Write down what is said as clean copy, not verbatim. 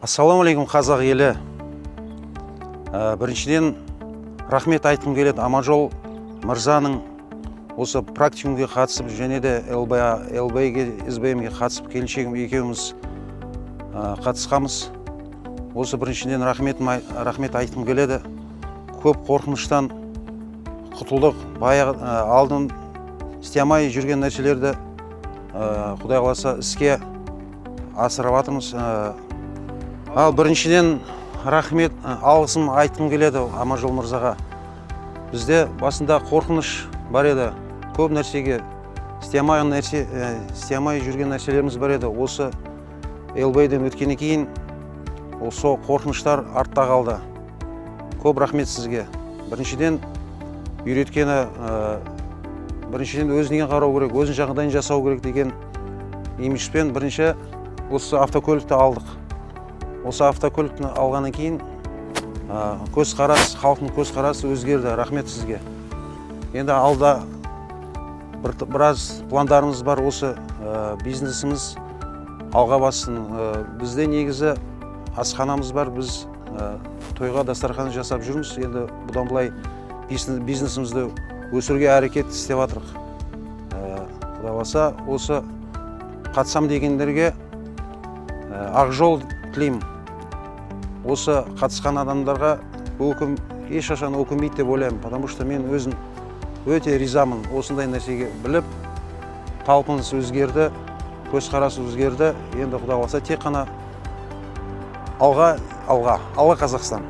Ассалаумағалейкум қазақ елі. Біріншіден рахмет айтқым келеді Аманжол мырзаның осы практикумге қатысып, және де СБМ-ге қатысып, келіншегім екеуміз қатысқамыз. Осы біріншіден рахмет айтқым келеді. Көп қорқыныштан құтылдық. Алдын істемей жүрген нәрселерді Құдай қаласа іске асырып жатырмыз. Ал біріншіден рахмет алғысым айтқым келеді Аманжол мырзаға. Бізде басында қорқыныш бар еді. Көп нәрсеге істемей жүрген нәрселеріміз бар еді. Осы ЛБ-ден өткеннен кейін осы қорқыныштар артта қалды. Көп рахмет сізге. Біріншіден үйреткені, біріншіден өзіне қарау керек, өзін жағдайын жасау керек деген имиджбен бірінші осы автокөлікті алдық. Осы автокөлікті алғаннан кейін халықтың көзқарасы өзгерді. Рахмет сізге. Енді алда біраз пландарымыз бар. Осы бизнесіміз алға бассын. Бізде негізі асханамыз бар. Біз тойға дастархан жасап жүрміз. Енді бұдан былай бизнесімізді өсіруге әрекет істеп жатырмыз. Құдай қаласа осы қатысам дегендерге ақ жол тілеймін. Осы қатысқан адамдарға ешқашан өкінбейді деп ойлаймын, потому что мен өзім өте ризамын. Осындай нәрсеге біліп, талпыныс өзгерді, көзқарас өзгерді. Енді Құдай қаласа тек қана алға Қазақстан.